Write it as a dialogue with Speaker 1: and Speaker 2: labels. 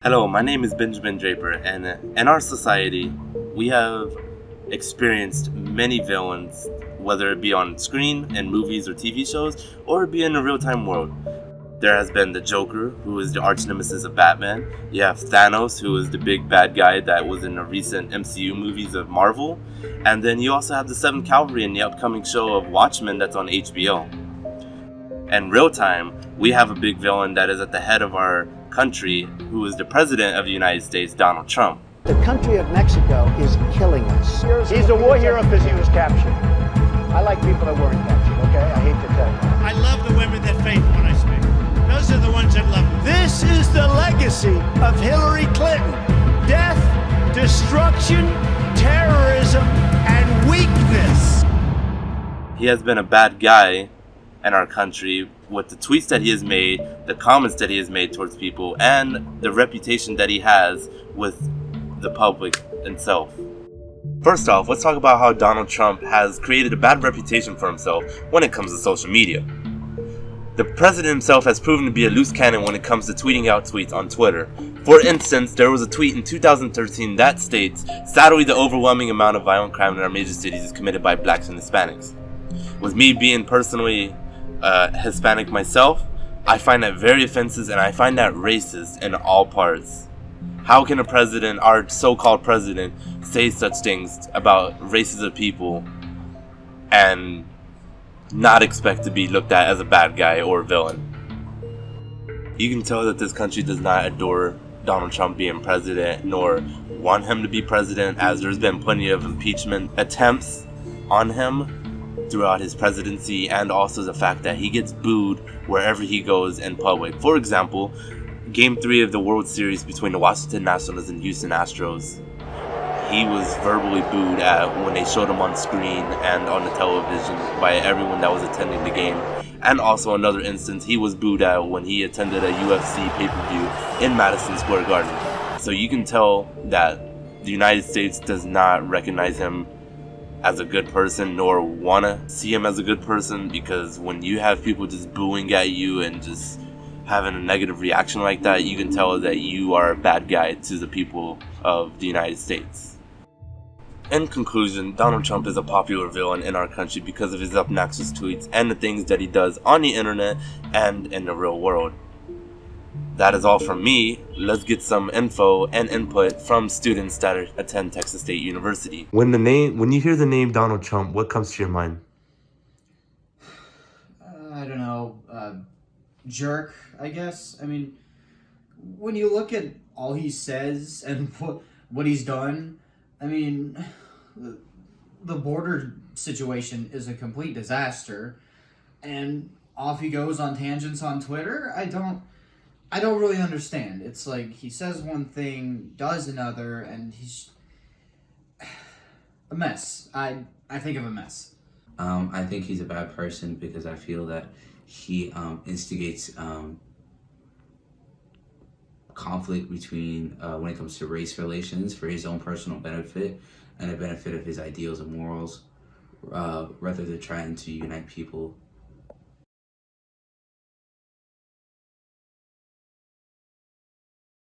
Speaker 1: Hello, my name is Benjamin Draper, and in our society, we have experienced many villains, whether it be on screen in movies or TV shows, or it be in the real-time world. There has been the Joker, who is the arch nemesis of Batman. You have Thanos, who is the big bad guy that was in the recent MCU movies of Marvel. And then you also have the Seventh Cavalry in the upcoming show of Watchmen that's on HBO. In real time, we have a big villain that is at the head of our country, who is the President of the United States, Donald Trump.
Speaker 2: The country of Mexico is killing us.
Speaker 3: He's a war hero because he was captured. I like people that weren't captured, okay? I hate to tell you.
Speaker 4: I love the women that faint when I speak. Those are the ones that love me.
Speaker 3: This is the legacy of Hillary Clinton. Death, destruction, terrorism, and weakness.
Speaker 1: He has been a bad guy in our country with the tweets that he has made, the comments that he has made towards people, and the reputation that he has with the public itself. First off, let's talk about how Donald Trump has created a bad reputation for himself when it comes to social media. The president himself has proven to be a loose cannon when it comes to tweeting out tweets on Twitter. For instance, there was a tweet in 2013 that states, "Sadly, the overwhelming amount of violent crime in our major cities is committed by blacks and Hispanics." With me being personally Hispanic myself, I find that very offensive and I find that racist in all parts. How can a president, our so-called president, say such things about races of people and not expect to be looked at as a bad guy or a villain? You can tell that this country does not adore Donald Trump being president nor want him to be president, as there's been plenty of impeachment attempts on him throughout his presidency, and also the fact that he gets booed wherever he goes in public. For example, Game 3 of the World Series between the Washington Nationals and Houston Astros, he was verbally booed at when they showed him on screen and on the television by everyone that was attending the game. And also another instance, he was booed at when he attended a UFC pay-per-view in Madison Square Garden. So you can tell that the United States does not recognize him as a good person nor want to see him as a good person, because when you have people just booing at you and just having a negative reaction like that, you can tell that you are a bad guy to the people of the United States. In conclusion, Donald Trump is a popular villain in our country because of his obnoxious tweets and the things that he does on the internet and in the real world. That is all from me. Let's get some info and input from students that attend Texas State University. When you hear the name Donald Trump, what comes to your mind?
Speaker 5: I don't know, jerk, I guess. I mean, when you look at all he says and what he's done, I mean, the border situation is a complete disaster, and off he goes on tangents on Twitter. I don't really understand. It's like he says one thing, does another, and he's a mess. I think of a mess.
Speaker 6: I think he's a bad person because I feel that he instigates conflict between when it comes to race relations for his own personal benefit and the benefit of his ideals and morals, rather than trying to unite people